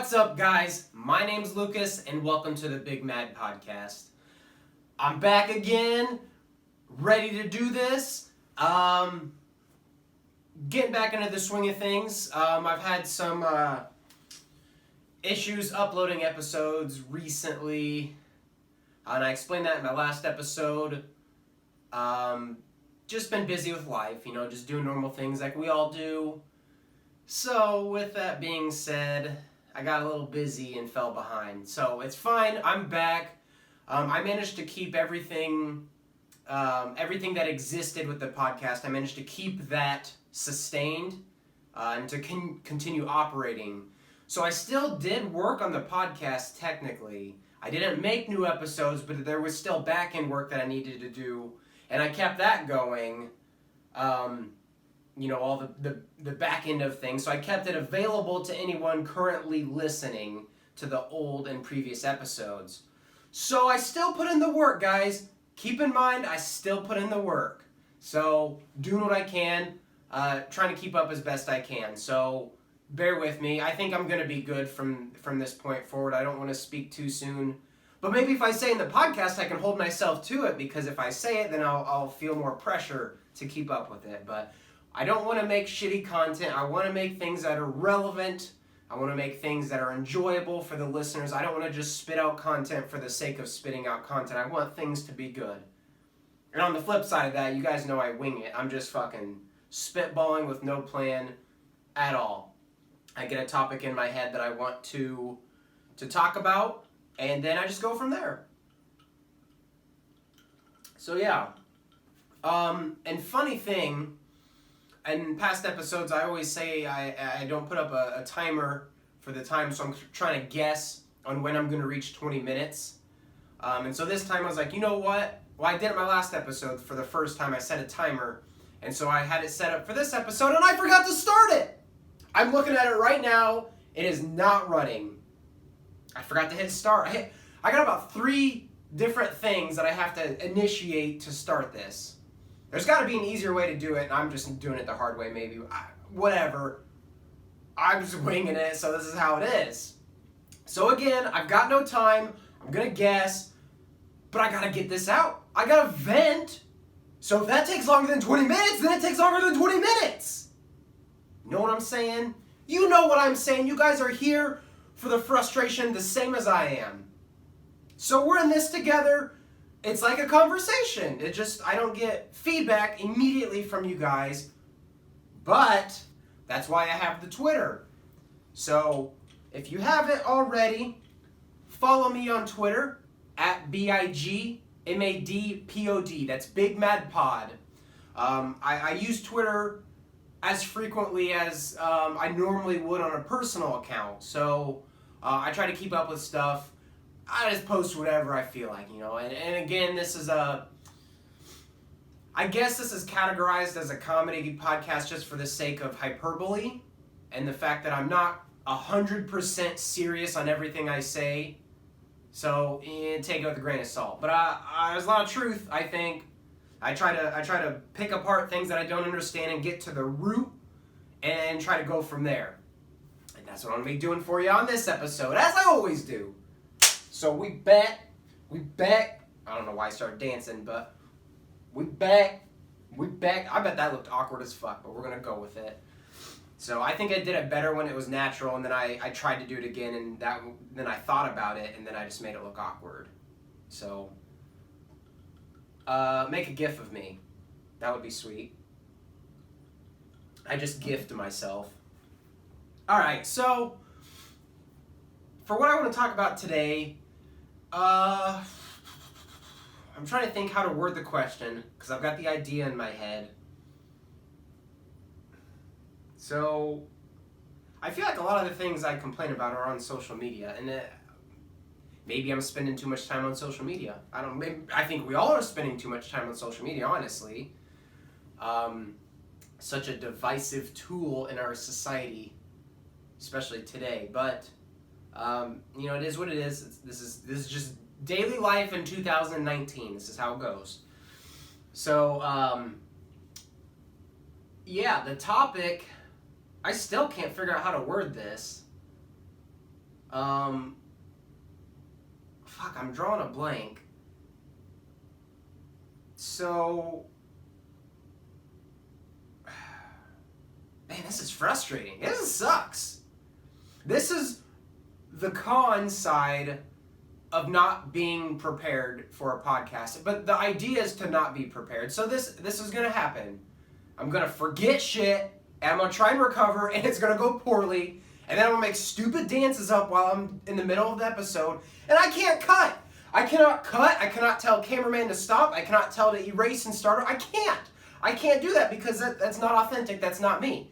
What's up, guys? My name's Lucas, and welcome to the Big Mad Podcast. I'm back again, ready to do this. Getting back into the swing of things. I've had some issues uploading episodes recently, and I explained that in my last episode. Just been busy with life, just doing normal things like we all do. So, with that being said, I got a little busy and fell behind. So, it's fine. I'm back. I managed to keep everything that existed with the podcast. I managed to keep that sustained and to continue operating. So, I still did work on the podcast technically. I didn't make new episodes, but there was still back-end work that I needed to do. And I kept that going. All the back end of things. So I kept it available to anyone currently listening to the old and previous episodes. So I still put in the work, guys. Keep in mind, I still put in the work. So doing what I can, trying to keep up as best I can. So bear with me. I think I'm going to be good from this point forward. I don't want to speak too soon. But maybe if I say in the podcast, I can hold myself to it, because if I say it, then I'll feel more pressure to keep up with it. But I don't want to make shitty content. I want to make things that are relevant. I want to make things that are enjoyable for the listeners. I don't want to just spit out content for the sake of spitting out content. I want things to be good. And on the flip side of that, you guys know I wing it. I'm just fucking spitballing with no plan at all. I get a topic in my head that I want to talk about, and then I just go from there. So yeah. And funny thing, in past episodes, I always say I don't put up a timer for the time, so I'm trying to guess on when I'm going to reach 20 minutes. And so this time I was like, you know what? Well, I did it my last episode for the first time. I set a timer, and so I had it set up for this episode, and I forgot to start it! I'm looking at it right now. It is not running. I forgot to hit start. I got about 3 different things that I have to initiate to start this. There's got to be an easier way to do it, and I'm just doing it the hard way, maybe. Whatever. I'm just winging it, so this is how it is. So again, I've got no time. I'm going to guess, but I got to get this out. I got to vent. So if that takes longer than 20 minutes, then it takes longer than 20 minutes. You know what I'm saying? You know what I'm saying. You guys are here for the frustration the same as I am. So we're in this together. It's like a conversation. I don't get feedback immediately from you guys, but that's why I have the Twitter. So if you haven't already, follow me on Twitter at BIGMADPOD. That's Big Mad Pod. I use Twitter as frequently as I normally would on a personal account. So I try to keep up with stuff. I just post whatever I feel like, and again, I guess this is categorized as a comedy podcast just for the sake of hyperbole, and the fact that I'm not 100% serious on everything I say, so take it with a grain of salt. But there's a lot of truth, I think. I try to pick apart things that I don't understand and get to the root, and try to go from there. And that's what I'm going to be doing for you on this episode, as I always do. So we back, I don't know why I started dancing, but we back. I bet that looked awkward as fuck, but we're going to go with it. So I think I did it better when it was natural, and then I tried to do it again, and then I thought about it, and then I just made it look awkward. So, make a gif of me. That would be sweet. I just gifted myself. Alright, so for what I want to talk about today, I'm trying to think how to word the question, because I've got the idea in my head. So, I feel like a lot of the things I complain about are on social media, and maybe I'm spending too much time on social media. I think we all are spending too much time on social media, honestly. Such a divisive tool in our society, especially today, but it is what it is. This is just daily life in 2019. This is how it goes. So, the topic, I still can't figure out how to word this. Fuck, I'm drawing a blank. So, man, this is frustrating. This sucks. This is the con side of not being prepared for a podcast. But the idea is to not be prepared. So this is going to happen. I'm going to forget shit, and I'm going to try and recover, and it's going to go poorly. And then I'm going to make stupid dances up while I'm in the middle of the episode. And I can't cut. I cannot cut. I cannot tell cameraman to stop. I cannot tell to erase and start. I can't. I can't do that because that's not authentic. That's not me.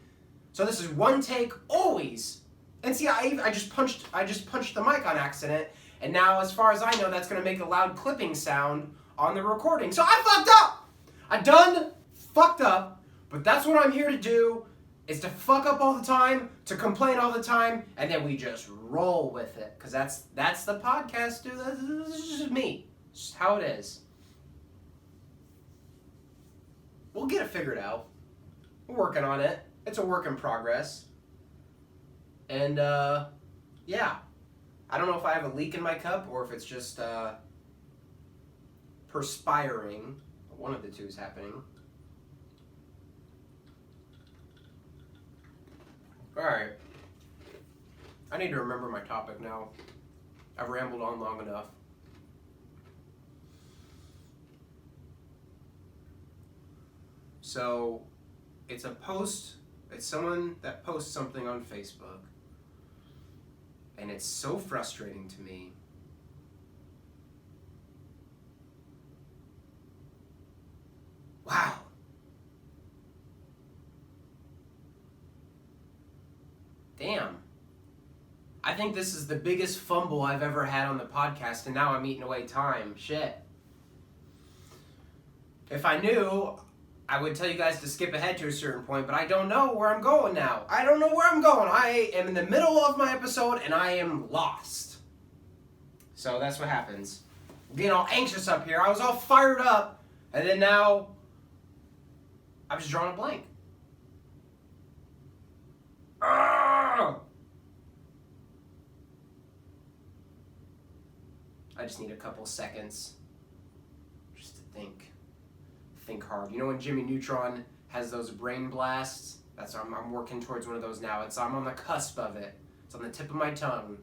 So this is one take always. And see, I just punched the mic on accident. And now, as far as I know, that's going to make a loud clipping sound on the recording. So I fucked up. I done fucked up. But that's what I'm here to do. Is to fuck up all the time, to complain all the time, and then we just roll with it. Because that's the podcast, dude. This is just me. It's just how it is. We'll get it figured out. We're working on it. It's a work in progress. And, yeah. I don't know if I have a leak in my cup or if it's just perspiring. One of the two is happening. Alright. I need to remember my topic now. I've rambled on long enough. So, it's someone that posts something on Facebook. And it's so frustrating to me. Wow. Damn. I think this is the biggest fumble I've ever had on the podcast, and now I'm eating away time. Shit. If I knew, I would tell you guys to skip ahead to a certain point, but I don't know where I'm going now. I don't know where I'm going. I am in the middle of my episode, and I am lost. So that's what happens. I'm getting all anxious up here. I was all fired up, and then now I've just drawn a blank. I just need a couple seconds just to think hard. You know when Jimmy Neutron has those brain blasts? I'm working towards one of those now. I'm on the cusp of it. It's on the tip of my tongue.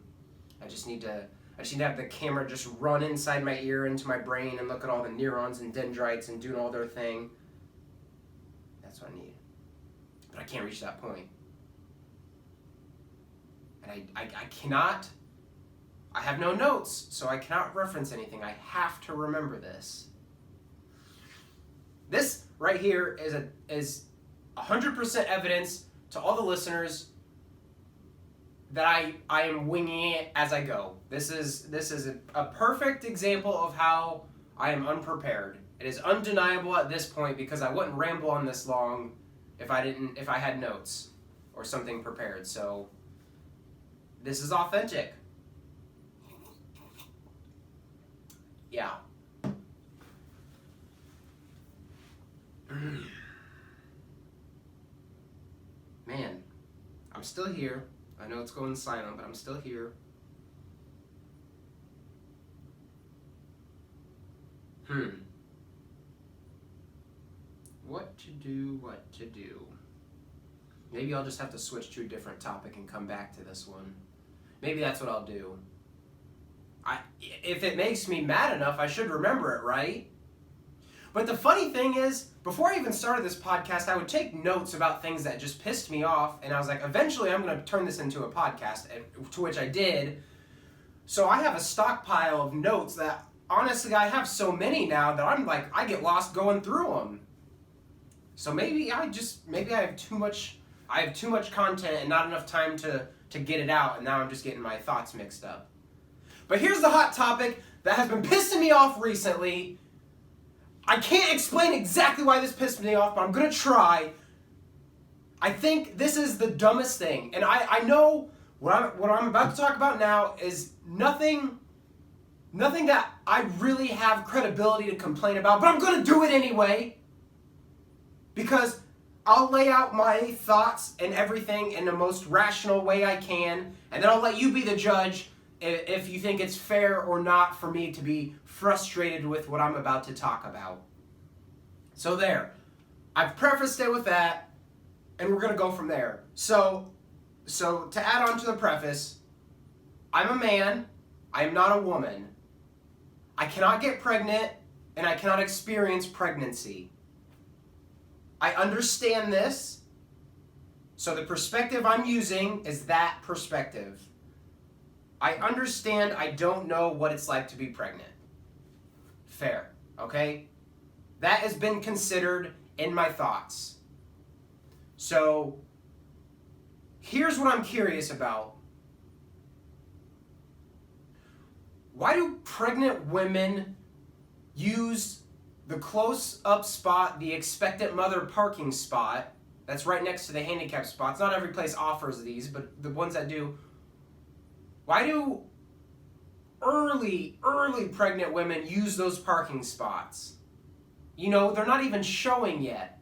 I just need to have the camera just run inside my ear into my brain and look at all the neurons and dendrites and doing all their thing. That's what I need. But I can't reach that point. And I cannot, I have no notes, so I cannot reference anything. I have to remember this. This right here is 100% evidence to all the listeners that I am winging it as I go. This is a perfect example of how I am unprepared. It is undeniable at this point because I wouldn't ramble on this long if I had notes or something prepared. So this is authentic. Yeah. Man, I'm still here. I know it's going silent, but I'm still here. What to do? Maybe I'll just have to switch to a different topic and come back to this one. Maybe that's what I'll do. If it makes me mad enough, I should remember it, right? But the funny thing is, before I even started this podcast, I would take notes about things that just pissed me off, and I was like, eventually I'm going to turn this into a podcast, to which I did. So I have a stockpile of notes that, honestly, I have so many now that I'm like, I get lost going through them. So maybe I have too much content and not enough time to get it out, and now I'm just getting my thoughts mixed up. But here's the hot topic that has been pissing me off recently. I can't explain exactly why this pissed me off, but I'm going to try. I think this is the dumbest thing. And I know what I'm about to talk about now is nothing that I really have credibility to complain about, but I'm going to do it anyway. Because I'll lay out my thoughts and everything in the most rational way I can, and then I'll let you be the judge if you think it's fair or not for me to be frustrated with what I'm about to talk about. So there. I've prefaced it with that, and we're going to go from there. So to add on to the preface, I'm a man. I am not a woman. I cannot get pregnant, and I cannot experience pregnancy. I understand this, so the perspective I'm using is that perspective. I understand I don't know what it's like to be pregnant. Fair, okay? That has been considered in my thoughts. So, here's what I'm curious about. Why do pregnant women use the close-up spot, the expectant mother parking spot, that's right next to the handicap spots? Not every place offers these, but the ones that do. Why do early pregnant women use those parking spots? You know, they're not even showing yet.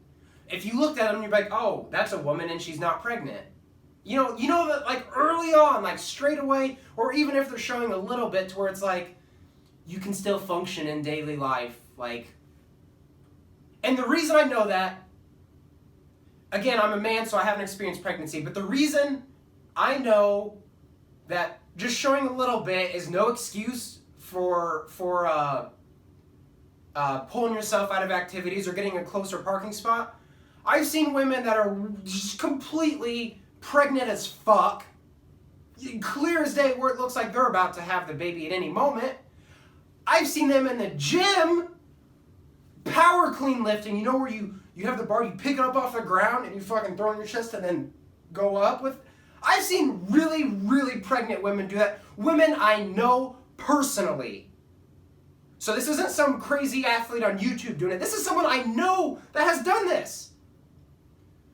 If you looked at them, you're like, oh, that's a woman and she's not pregnant. You know that like early on, like straight away, or even if they're showing a little bit to where it's like, you can still function in daily life. Like, and the reason I know that, again, I'm a man, so I haven't experienced pregnancy, but the reason I know that just showing a little bit is no excuse for pulling yourself out of activities or getting a closer parking spot. I've seen women that are just completely pregnant as fuck, clear as day, where it looks like they're about to have the baby at any moment. I've seen them in the gym, power clean lifting, you know, where you have the bar, you pick it up off the ground and you fucking throw it in your chest and then go up with. I've seen really pregnant women do that. Women I know personally. So this isn't some crazy athlete on YouTube doing it. This is someone I know that has done this.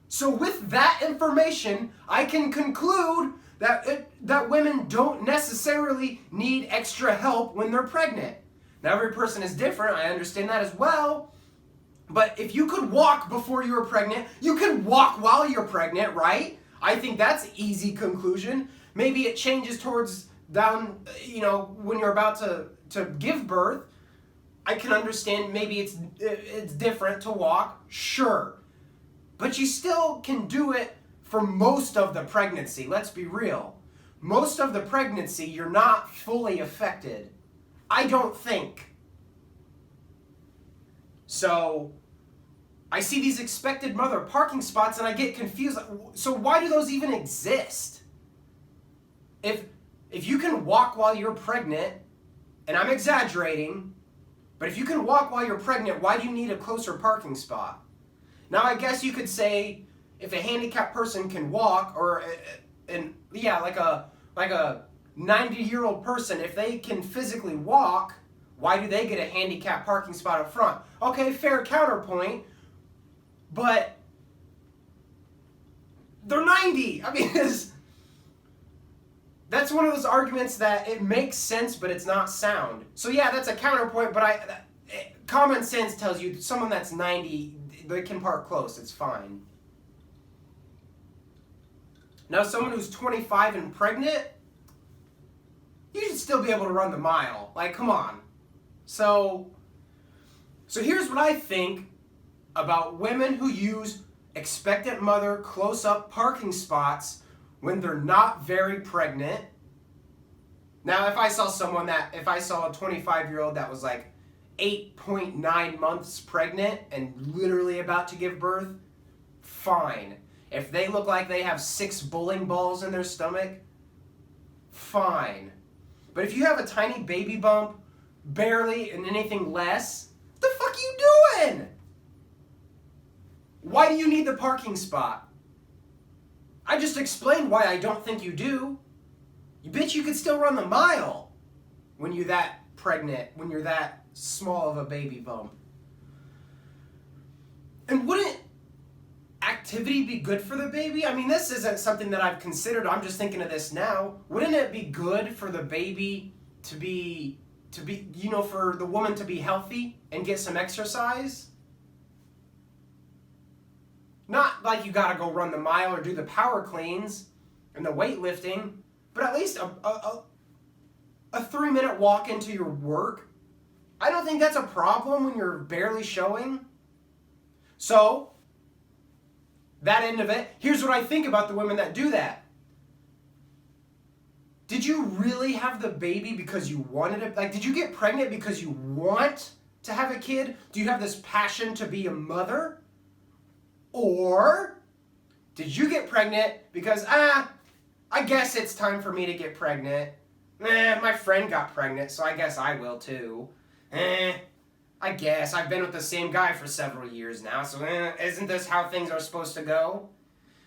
So with that information, I can conclude that women don't necessarily need extra help when they're pregnant. Now every person is different, I understand that as well. But if you could walk before you were pregnant, you can walk while you're pregnant, right? I think that's an easy conclusion. Maybe it changes towards down, you know, when you're about to give birth. I can understand maybe it's different to walk, sure. But you still can do it for most of the pregnancy, let's be real. Most of the pregnancy, you're not fully affected. I don't think. So, I see these expected mother parking spots and I get confused. So why do those even exist? If you can walk while you're pregnant, and I'm exaggerating, but if you can walk while you're pregnant, why do you need a closer parking spot? Now I guess you could say if a handicapped person can walk, or like a 90-year-old person, if they can physically walk, why do they get a handicapped parking spot up front? Okay, fair counterpoint. But they're 90. I mean, that's one of those arguments that it makes sense, but it's not sound. So yeah, that's a counterpoint, but common sense tells you someone that's 90, they can park close, it's fine. Now someone who's 25 and pregnant, you should still be able to run the mile. Like, come on. So here's what I think about women who use expectant mother close-up parking spots when they're not very pregnant. Now, if I saw a 25-year-old that was like 8.9 months pregnant and literally about to give birth, fine. If they look like they have 6 bowling balls in their stomach, fine. But if you have a tiny baby bump, barely and anything less, what the fuck are you doing? Why do you need the parking spot? I just explained why I don't think you do. You bitch, you could still run the mile when you're that pregnant, when you're that small of a baby bump. And wouldn't activity be good for the baby? I mean, this isn't something that I've considered. I'm just thinking of this now. Wouldn't it be good for the baby to be, you know, for the woman to be healthy and get some exercise? Not like you gotta go run the mile or do the power cleans and the weightlifting, but at least a 3-minute walk into your work. I don't think that's a problem when you're barely showing. So, that end of it, here's what I think about the women that do that. Did you really have the baby because you wanted it? Like, did you get pregnant because you want to have a kid? Do you have this passion to be a mother? Or did you get pregnant because, I guess it's time for me to get pregnant. My friend got pregnant, so I guess I will too. I guess. I've been with the same guy for several years now, so isn't this how things are supposed to go?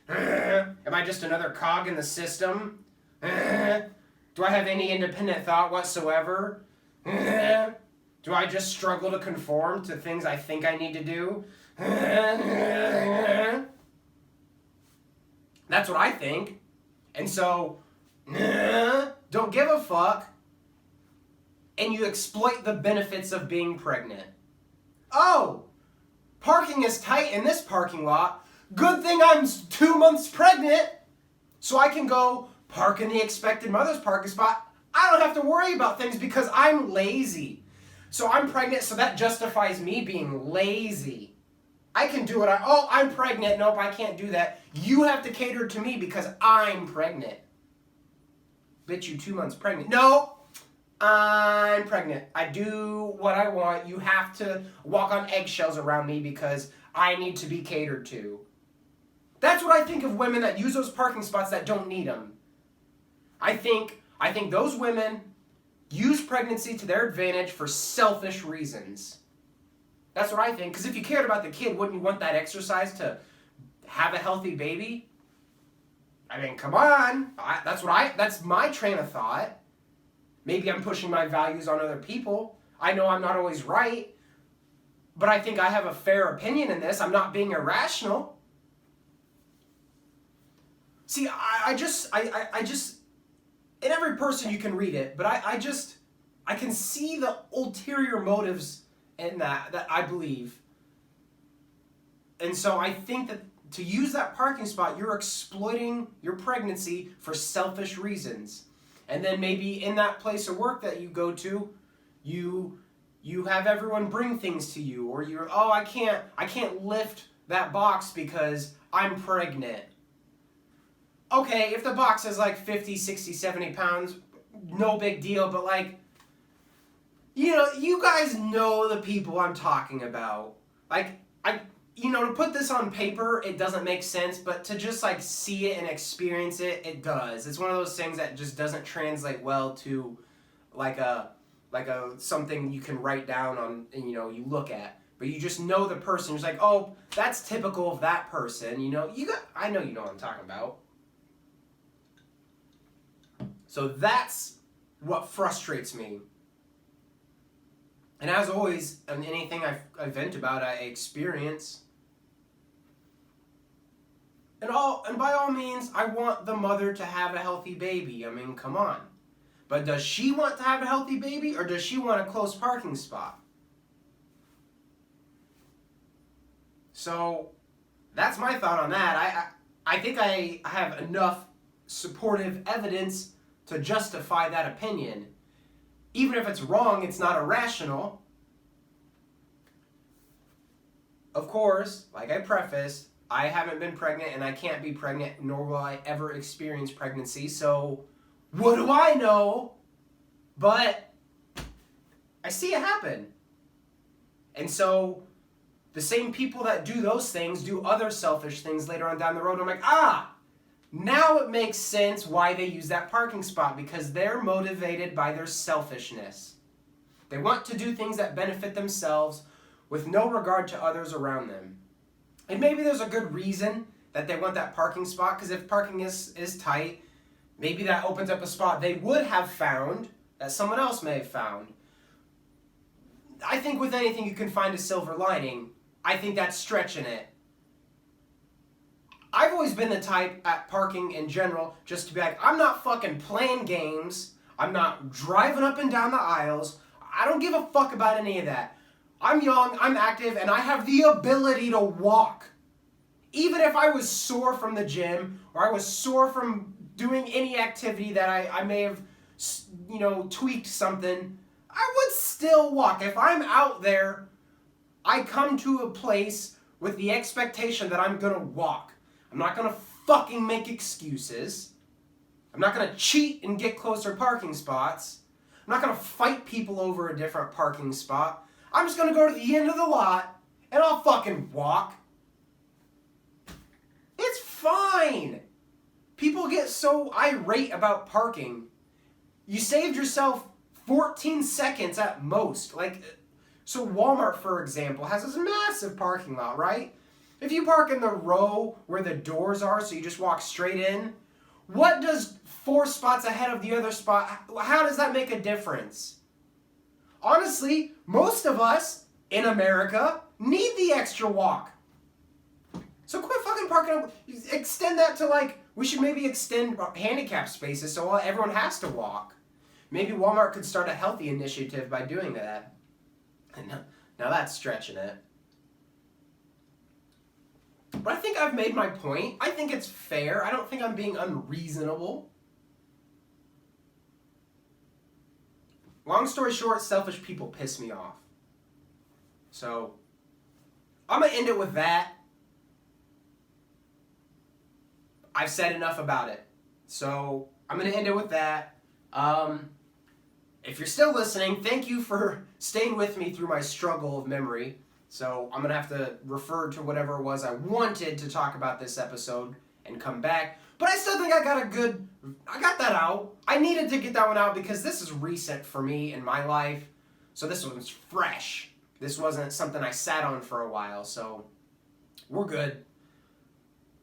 Am I just another cog in the system? Do I have any independent thought whatsoever? Do I just struggle to conform to things I think I need to do? That's what I think. And so, don't give a fuck, and you exploit the benefits of being pregnant. Oh, parking is tight in this parking lot. Good thing I'm 2 months pregnant, so I can go park in the expected mother's parking spot. I don't have to worry about things because I'm lazy. So I'm pregnant, so that justifies me being lazy. I can do it. I'm pregnant. Nope, I can't do that. You have to cater to me because I'm pregnant. Bitch, you 2 months pregnant. No, I'm pregnant. I do what I want. You have to walk on eggshells around me because I need to be catered to. That's what I think of women that use those parking spots that don't need them. I think those women use pregnancy to their advantage for selfish reasons. That's what I think. Because if you cared about the kid, wouldn't you want that exercise to have a healthy baby? I mean, come on. That's my train of thought. Maybe I'm pushing my values on other people. I know I'm not always right. But I think I have a fair opinion in this. I'm not being irrational. See, I just, in every person you can read it, but I can see the ulterior motives in that I believe. And so I think that to use that parking spot, you're exploiting your pregnancy for selfish reasons. And then maybe in that place of work that you go to, you have everyone bring things to you, or you're, I can't lift that box because I'm pregnant. Okay, if the box is like 50, 60, 70 pounds, no big deal, but like, you guys know the people I'm talking about. Like, to put this on paper, it doesn't make sense, but to just like see it and experience it, it does. It's one of those things that just doesn't translate well to like a something you can write down on and you look at. But you just know the person. You're just like, that's typical of that person. I know you know what I'm talking about. So that's what frustrates me. And as always, in anything I vent about, I experience. And by all means, I want the mother to have a healthy baby. I mean, come on. But does she want to have a healthy baby, or does she want a close parking spot? So, that's my thought on that. I think I have enough supportive evidence to justify that opinion. Even if it's wrong, it's not irrational. Of course, like I prefaced, I haven't been pregnant and I can't be pregnant, nor will I ever experience pregnancy, so what do I know? But I see it happen. And so the same people that do those things do other selfish things later on down the road. I'm like, now it makes sense why they use that parking spot, because they're motivated by their selfishness. They want to do things that benefit themselves with no regard to others around them. And maybe there's a good reason that they want that parking spot, because if parking is tight, maybe that opens up a spot they would have found that someone else may have found. I think with anything you can find a silver lining. I think that's stretching it. I've always been the type at parking in general just to be like, I'm not fucking playing games. I'm not driving up and down the aisles. I don't give a fuck about any of that. I'm young, I'm active, and I have the ability to walk. Even if I was sore from the gym, or I was sore from doing any activity that I may have tweaked something, I would still walk. If I'm out there, I come to a place with the expectation that I'm gonna walk. I'm not gonna fucking make excuses. I'm not gonna cheat and get closer parking spots. I'm not gonna fight people over a different parking spot. I'm just gonna go to the end of the lot and I'll fucking walk. It's fine. People get so irate about parking. You saved yourself 14 seconds at most. So Walmart, for example, has this massive parking lot, right? If you park in the row where the doors are, so you just walk straight in, what does 4 spots ahead of the other spot, how does that make a difference? Honestly, most of us in America need the extra walk. So quit fucking parking. Extend that to we should maybe extend handicap spaces so everyone has to walk. Maybe Walmart could start a healthy initiative by doing that. Now that's stretching it. But I think I've made my point. I think it's fair. I don't think I'm being unreasonable. Long story short, selfish people piss me off. So, I'm going to end it with that. I've said enough about it. So, I'm going to end it with that. If you're still listening, thank you for staying with me through my struggle of memory. So I'm going to have to refer to whatever it was I wanted to talk about this episode and come back. But I still think I got that out. I needed to get that one out because this is recent for me in my life. So this one's fresh. This wasn't something I sat on for a while. So we're good.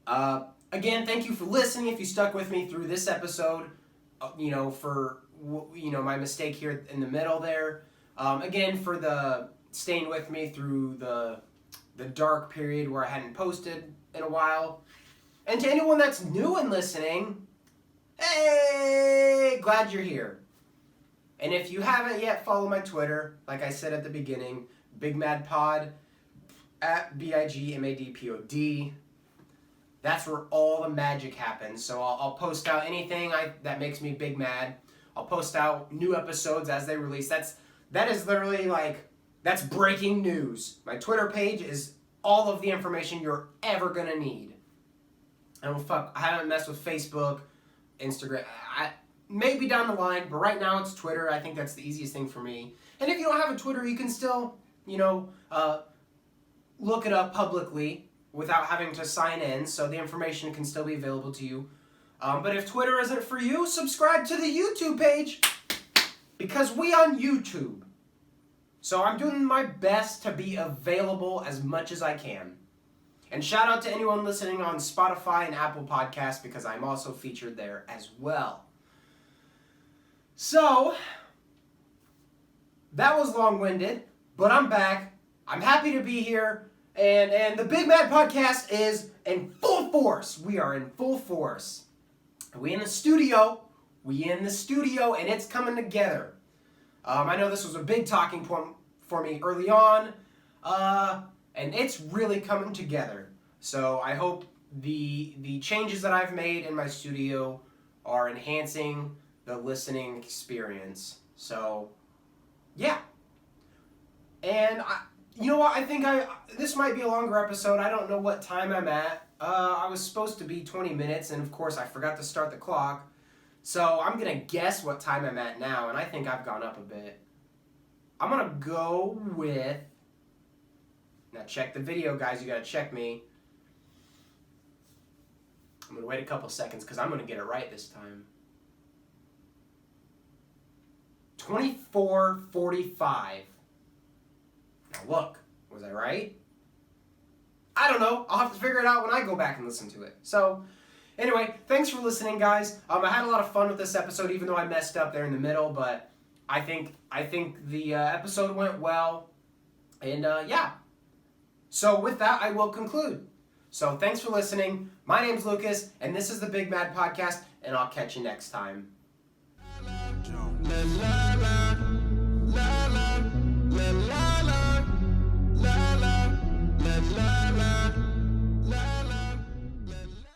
Again, thank you for listening. If you stuck with me through this episode, for my mistake here in the middle there. Again, for the staying with me through the dark period where I hadn't posted in a while. And to anyone that's new and listening, hey, glad you're here. And if you haven't yet, follow my Twitter. Like I said at the beginning, Big Mad Pod, at BIGMADPOD. That's where all the magic happens. So I'll post out anything that makes me big mad. I'll post out new episodes as they release. That is literally that's breaking news. My Twitter page is all of the information you're ever gonna need. I haven't messed with Facebook, Instagram. Maybe down the line, but right now it's Twitter. I think that's the easiest thing for me. And if you don't have a Twitter, you can still, look it up publicly without having to sign in, so the information can still be available to you. But if Twitter isn't for you, subscribe to the YouTube page, because we on YouTube. So I'm doing my best to be available as much as I can. And shout out to anyone listening on Spotify and Apple Podcasts, because I'm also featured there as well. So, that was long-winded, but I'm back. I'm happy to be here. And the Big Mad Podcast is in full force. We are in full force. We in the studio, and it's coming together. I know this was a big talking point for me early on, and it's really coming together. So I hope the changes that I've made in my studio are enhancing the listening experience. So, yeah. And you know what? I think this might be a longer episode. I don't know what time I'm at. I was supposed to be 20 minutes, and of course I forgot to start the clock. So I'm going to guess what time I'm at now, and I think I've gone up a bit. I'm going to go with... Now check the video, guys. You got to check me. I'm going to wait a couple seconds because I'm going to get it right this time. 24:45. Now look, was I right? I don't know. I'll have to figure it out when I go back and listen to it. So, anyway, thanks for listening, guys. I had a lot of fun with this episode, even though I messed up there in the middle. But I think the episode went well, and yeah. So with that, I will conclude. So thanks for listening. My name's Lucas, and this is the Big Mad Podcast, and I'll catch you next time.